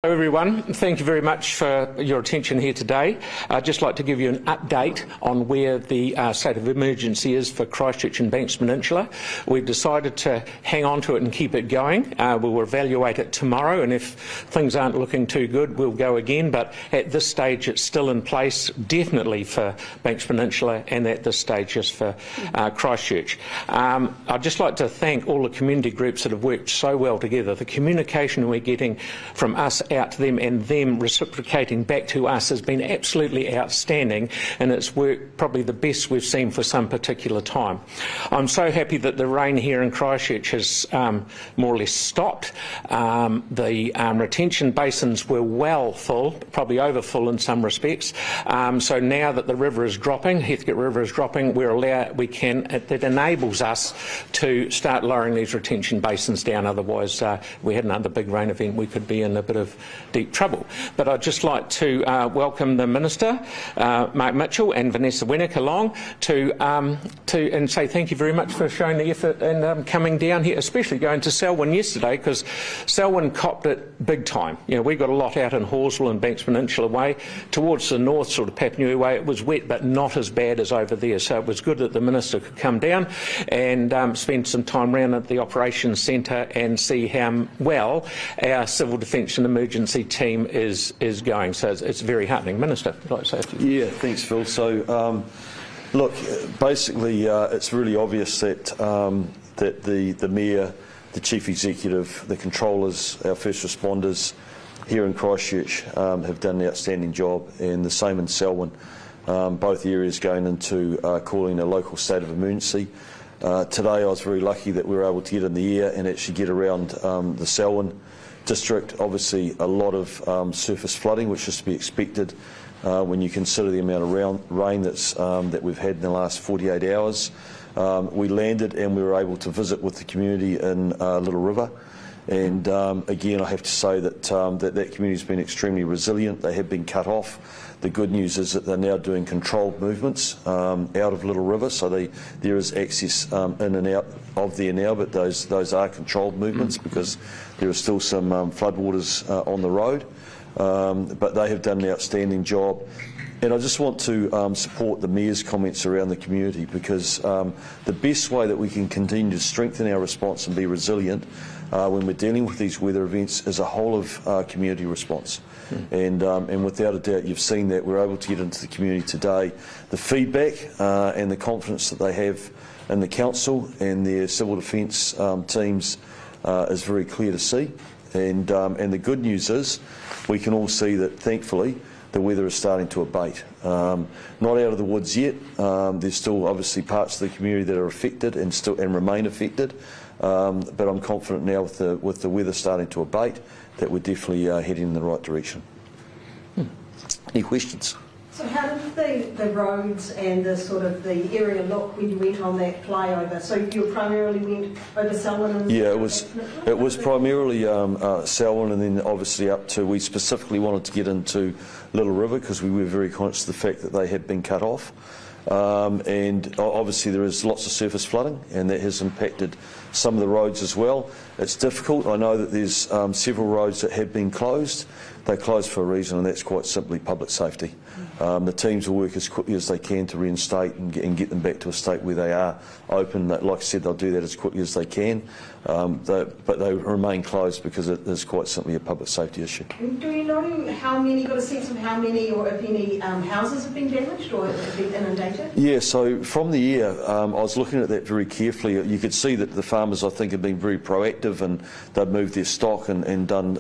Hello everyone, thank you very much for your attention here today. I'd just like to give you an update on where the state of emergency is for Christchurch and Banks Peninsula. We've decided to hang on to it and keep it going. We'll evaluate it tomorrow, and if things aren't looking too good, we'll go again, but at this stage it's still in place, definitely for Banks Peninsula, and at this stage just for Christchurch. I'd just like to thank all the community groups that have worked so well together. The communication we're getting from us out to them and them reciprocating back to us has been absolutely outstanding, and it's worked probably the best we've seen for some particular time. I'm so happy that the rain here in Christchurch has more or less stopped. The retention basins were well full, probably over full in some respects. So now that the river is dropping, Heathcote River is dropping, it enables us to start lowering these retention basins down. Otherwise, we had another big rain event, we could be in a bit of deep trouble. But I'd just like to welcome the Minister, Mark Mitchell, and Vanessa Winnick along and say thank you very much for showing the effort and coming down here, especially going to Selwyn yesterday, because Selwyn copped it big time. You know, we got a lot out in Horswell and Banks Peninsula way. Towards the north, sort of Papanui way, it was wet, but not as bad as over there. So it was good that the Minister could come down and spend some time around at the Operations Centre and see how well our Civil Defence and Emergency team is going. So it's very heartening. Minister, would you like to say a few? Yeah, thanks, Phil. So, look, basically, it's really obvious that that the Mayor, the Chief Executive, the controllers, our first responders here in Christchurch have done an outstanding job, and the same in Selwyn. Both areas going into calling a local state of emergency. Today I was very lucky that we were able to get in the air and actually get around the Selwyn district. Obviously a lot of surface flooding, which is to be expected when you consider the amount of rain that we've had in the last 48 hours. We landed and we were able to visit with the community in Little River, and again I have to say that that community has been extremely resilient. They have been cut off. The good news is that they're now doing controlled movements out of Little River, so there is access in and out of there now, but those are controlled movements because there are still some floodwaters on the road. But they have done an outstanding job. And I just want to support the Mayor's comments around the community, because the best way that we can continue to strengthen our response and be resilient when we're dealing with these weather events is a whole of community response. And without a doubt, you've seen that we're able to get into the community today. The feedback and the confidence that they have in the council and their civil defence teams is very clear to see. And the good news is we can all see that, thankfully, the weather is starting to abate. Not out of the woods yet. There's still obviously parts of the community that are affected and remain affected. But I'm confident now with the weather starting to abate that we're definitely heading in the right direction. Any questions? So how did the roads and the area look when you went on that flyover? So you primarily went over Selwyn and... Yeah, it was primarily Selwyn, and then obviously up to, we specifically wanted to get into Little River because we were very conscious of the fact that they had been cut off. And obviously there is lots of surface flooding, and that has impacted some of the roads as well. It's difficult. I know that there's several roads that have been closed. They're closed for a reason, and that's quite simply public safety. The teams will work as quickly as they can to reinstate and get them back to a state where they are open. Like I said, they'll do that as quickly as they can, but they remain closed because it is quite simply a public safety issue. Do you know how many, got a sense of how many or if any houses have been damaged or have been inundated? Yeah, so from the air, I was looking at that very carefully. You could see that the farmers, I think, have been very proactive, and they've moved their stock and done...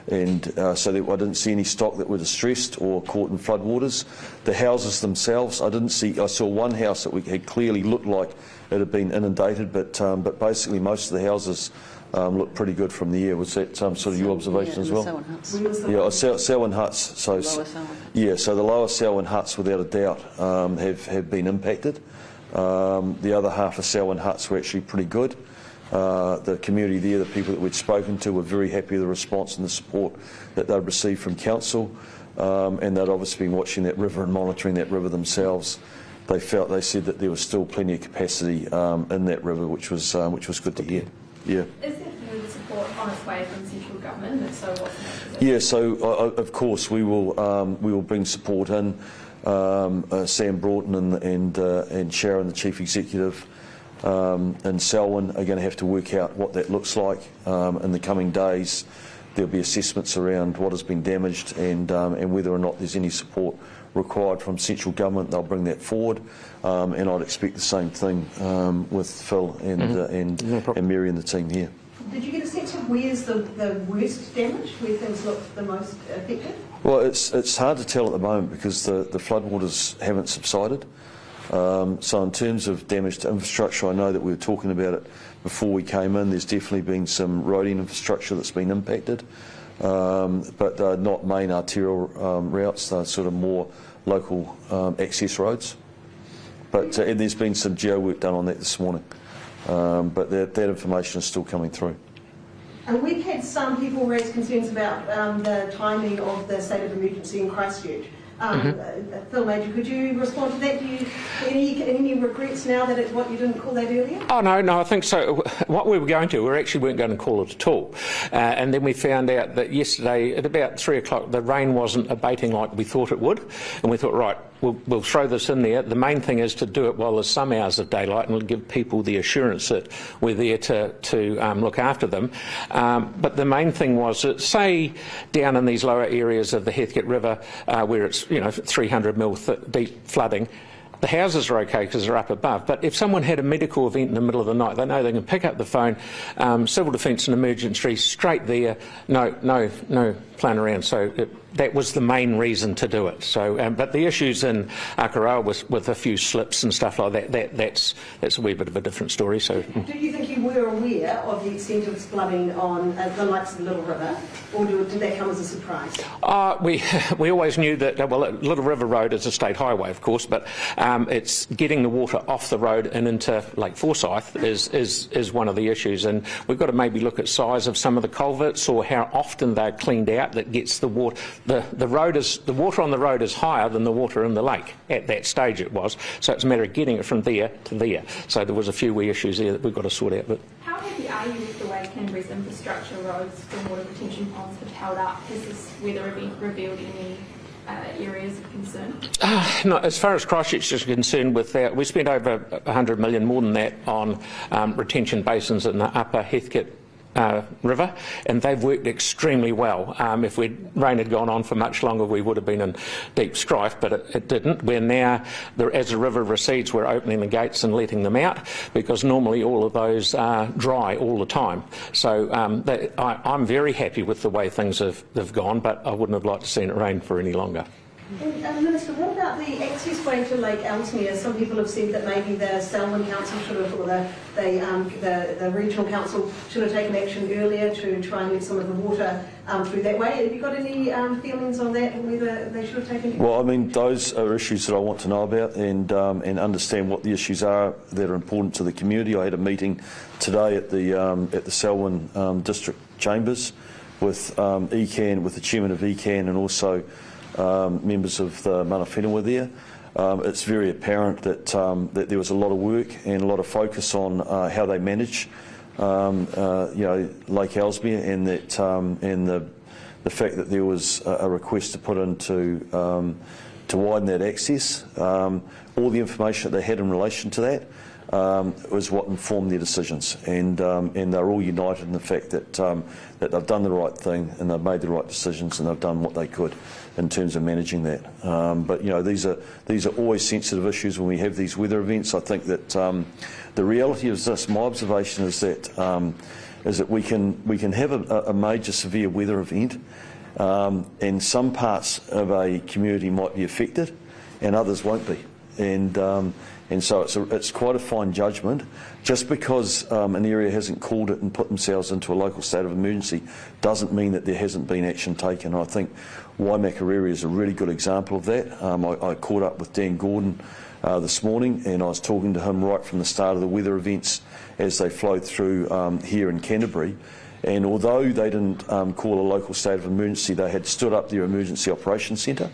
so that I didn't see any stock that were distressed or caught in floodwaters. The houses themselves, I saw one house that had clearly looked like it had been inundated, but basically most of the houses looked pretty good from the air. Was that sort of your observation as well? Selwyn huts. Yeah, Selwyn huts. So yeah, so the lower Selwyn huts, without a doubt, have been impacted. The other half of Selwyn huts were actually pretty good. The community there, the people that we'd spoken to, were very happy with the response and the support that they'd received from council, and they'd obviously been watching that river and monitoring that river themselves. They said that there was still plenty of capacity in that river, which was good to hear. Yeah. Is there further support on its way from central government? And so what's the position? Yeah, so of course we will bring support in. Sam Broughton and Sharon, the Chief Executive, and Selwyn are going to have to work out what that looks like in the coming days. There'll be assessments around what has been damaged and whether or not there's any support required from central government. They'll bring that forward, and I'd expect the same thing with Phil and Mary and the team here. Did you get a sense of where's the worst damage, where things look the most affected? Well, it's hard to tell at the moment because the floodwaters haven't subsided. So in terms of damage to infrastructure, I know that we were talking about it before we came in. There's definitely been some roading infrastructure that's been impacted, but not main arterial routes. They're sort of more local access roads. But and there's been some geo work done on that this morning. But that information is still coming through. And we've had some people raise concerns about the timing of the state of emergency in Christchurch. Phil Mauger, could you respond to that? Do you any regrets now that it's what you didn't call that earlier? Oh, no, I think so. What we were going to, we actually weren't going to call it at all. And then we found out that yesterday at about 3 o'clock the rain wasn't abating like we thought it would. And we thought, right, we'll throw this in there. The main thing is to do it while there's some hours of daylight and give people the assurance that we're there to look after them. But the main thing was that, say, down in these lower areas of the Heathcote River where it's 300 mil deep flooding, the houses are okay because they're up above, but if someone had a medical event in the middle of the night, they know they can pick up the phone, civil defence and emergency, straight there, no playing around. So that was the main reason to do it. So, but the issues in Akaroa with a few slips and stuff like that's a wee bit of a different story. So, do you think you were aware of the extent of flooding on the likes of the Little River, or did that come as a surprise? We always knew that. Well, Little River Road is a state highway, of course, but it's getting the water off the road and into Lake Forsyth is one of the issues, and we've got to maybe look at size of some of the culverts or how often they're cleaned out. That gets the water. The water on the road is higher than the water in the lake at that stage. It was, so it's a matter of getting it from there to there. So there was a few wee issues there that we've got to sort out. But how happy are you with the way Canterbury's infrastructure, roads, stormwater retention ponds have held up? Has this weather event revealed any areas of concern? No, as far as Christchurch is concerned, with that, we spent over 100 million, more than that, on retention basins in the upper Heathcote River, and they've worked extremely well. If rain had gone on for much longer, we would have been in deep strife, but it didn't. We're now, as the river recedes, we're opening the gates and letting them out, because normally all of those are dry all the time. So I'm very happy with the way things have gone, but I wouldn't have liked to see it rain for any longer. And Minister, what about the access way to Lake Ellesmere? Some people have said that maybe the Selwyn Council should have, or the Regional Council should have taken action earlier to try and let some of the water through that way. Have you got any feelings on that, and whether they should have taken action? Well, I mean, those are issues that I want to know about and understand what the issues are that are important to the community. I had a meeting today at the Selwyn District Chambers with ECAN, with the chairman of ECAN, and also members of the mana whenua there. It's very apparent that there was a lot of work and a lot of focus on how they manage, Lake Ellesmere, and that and the fact that there was a request to put in to widen that access. All the information that they had in relation to that was what informed their decisions, and they're all united in the fact that that they've done the right thing and they've made the right decisions and they've done what they could in terms of managing that. But these are always sensitive issues when we have these weather events. I think that the reality is this. My observation is that we can have a major severe weather event, and some parts of a community might be affected, and others won't be. And so it's quite a fine judgment. Just because an area hasn't called it and put themselves into a local state of emergency doesn't mean that there hasn't been action taken. I think Waimakariri is a really good example of that. I caught up with Dan Gordon this morning, and I was talking to him right from the start of the weather events as they flowed through here in Canterbury. And although they didn't call a local state of emergency, they had stood up their emergency operations centre,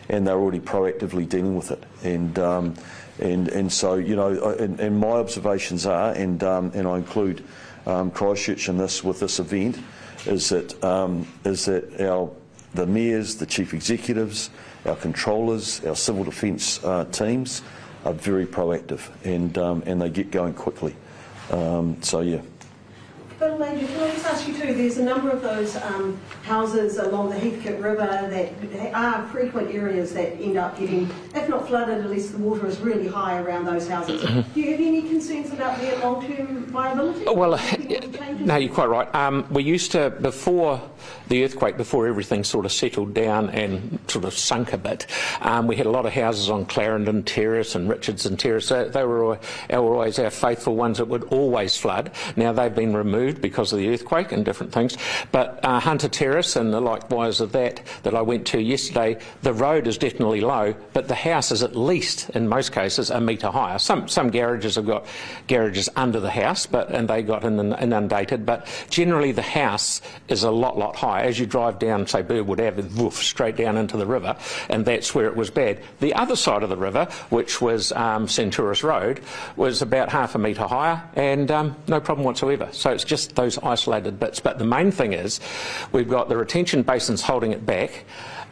and they're already proactively dealing with it. And so, and my observations are, and I include Christchurch with this event is that the mayors, the chief executives, our controllers, our civil defence teams are very proactive, and they get going quickly. So yeah. But Major, can I just ask you too, there's a number of those houses along the Heathcote River that are frequent areas that end up getting, if not flooded, at least the water is really high around those houses. Do you have any concerns about their long-term viability? Well, no, you're quite right. We used to, before the earthquake, before everything sort of settled down and sort of sunk a bit, we had a lot of houses on Clarendon Terrace and Richardson Terrace. They were always our faithful ones that would always flood. Now they've been removed because of the earthquake and different things. But Hunter Terrace and the likewise of that I went to yesterday, the road is definitely low, but the house is at least, in most cases, a metre higher. Some garages have got garages under the house, and they got inundated, but generally the house is a lot higher. As you drive down, say, Burwood Ave, woof, straight down into the river, and that's where it was bad. The other side of the river, which was Centurus Road, was about half a metre higher, and no problem whatsoever. So it's just those isolated bits. But the main thing is we've got the retention basins holding it back.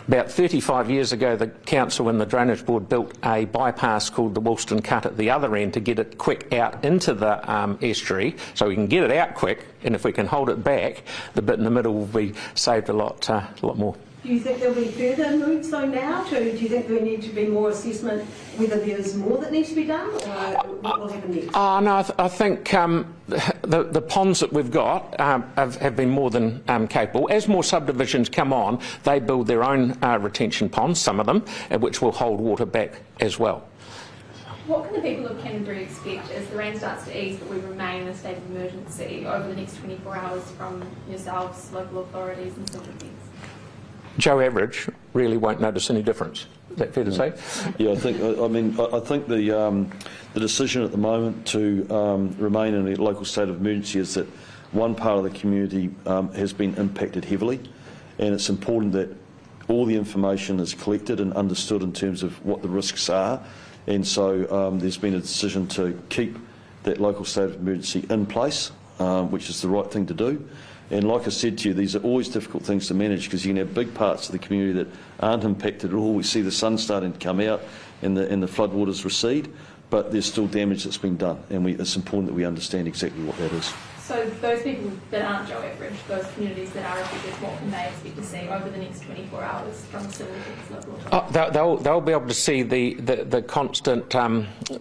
About 35 years ago, the council and the drainage board built a bypass called the Woolston Cut at the other end to get it quick out into the estuary, so we can get it out quick, and if we can hold it back, the bit in the middle will be saved a lot more. Do you think there'll be further moves though now? Do you think there need to be more assessment whether there's more that needs to be done, or what will happen next? No, I think the ponds that we've got have been more than capable. As more subdivisions come on, they build their own retention ponds, some of them, which will hold water back as well. What can the people of Canterbury expect as the rain starts to ease but we remain in a state of emergency over the next 24 hours from yourselves, local authorities and civil defence? Joe Average really won't notice any difference. Is that fair to say? Yeah, I think the decision at the moment to remain in a local state of emergency is that one part of the community has been impacted heavily, and it's important that all the information is collected and understood in terms of what the risks are, and so there's been a decision to keep that local state of emergency in place, which is the right thing to do. And like I said to you, these are always difficult things to manage because you can have big parts of the community that aren't impacted at all. We see the sun starting to come out and the floodwaters recede, but there's still damage that's been done, and it's important that we understand exactly what that is. So those people that aren't Joe Average, those communities that are affected, what can they expect to see over the next 24 hours from the civil defence local authority? They'll be able to see the constant,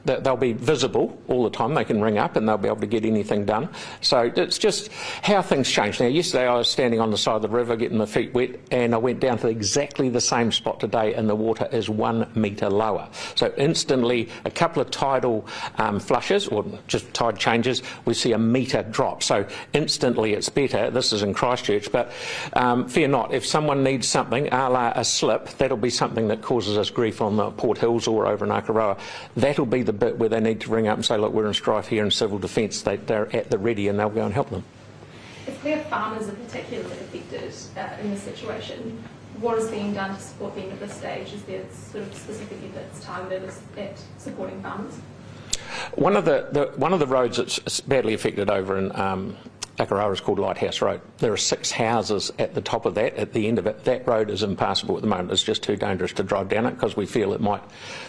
they'll be visible all the time. They can ring up and they'll be able to get anything done. So it's just how things change. Now, yesterday I was standing on the side of the river getting my feet wet, and I went down to exactly the same spot today, and the water is 1 metre lower. So instantly, a couple of tidal flushes, or just tide changes, we see a metre drop. So instantly it's better. This is in Christchurch, but fear not. If someone needs something, a la a slip, that'll be something that causes us grief on the Port Hills or over in Akaroa. That'll be the bit where they need to ring up and say, look, we're in strife here in civil defence. They're at the ready and they'll go and help them. If their farmers are particularly affected in this situation, what is being done to support them at this stage? Is there sort of specific efforts targeted at supporting farmers? One of the roads that's badly affected over in Akaroa is called Lighthouse Road. There are 6 houses at the top of that. At the end of it, that road is impassable at the moment. It's just too dangerous to drive down it because we feel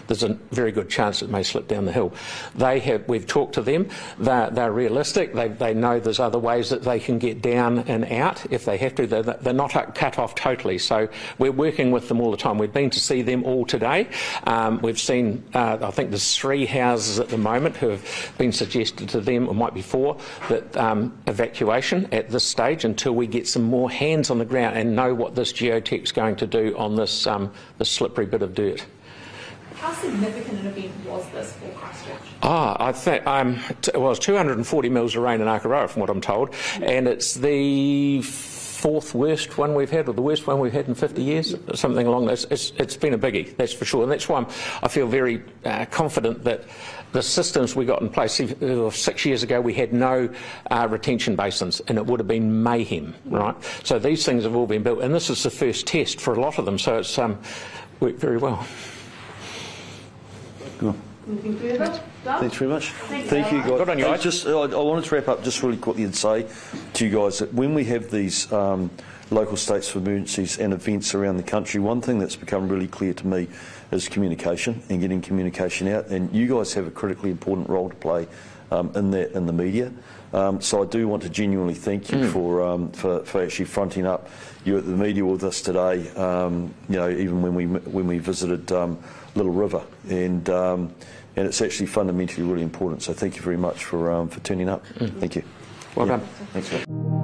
there's a very good chance it may slip down the hill. We've talked to them. They're realistic. They know there's other ways that they can get down and out if they have to. They're not cut off totally. So we're working with them all the time. We've been to see them all today. We've seen, I think there's 3 houses at the moment who have been suggested to them, or might be 4, that evacuation at this stage until we get some more hands on the ground and know what this geotech's going to do on this slippery bit of dirt. How significant an event was this for Christchurch? I think it was 240 mils of rain in Akaroa, from what I'm told, and it's the 4th worst one we've had, or the worst one we've had in 50 years, something along those. It's been a biggie, that's for sure, and that's why I feel very confident that the systems we got in place. 6 years ago we had no retention basins, and it would have been mayhem, right? So these things have all been built, and this is the first test for a lot of them, so it's worked very well. Cool. Anything further? Thanks very much. Thank you, guys. Good on you, guys. I wanted to wrap up just really quickly and say to you guys that when we have these local states of emergencies and events around the country, one thing that's become really clear to me is communication and getting communication out. And you guys have a critically important role to play in that in the media. So I do want to genuinely thank you for actually fronting up. You at the media with us today. You know, even when we visited Little River, and it's actually fundamentally really important. So thank you very much for turning up. Thank you. Well done. Thanks, mate.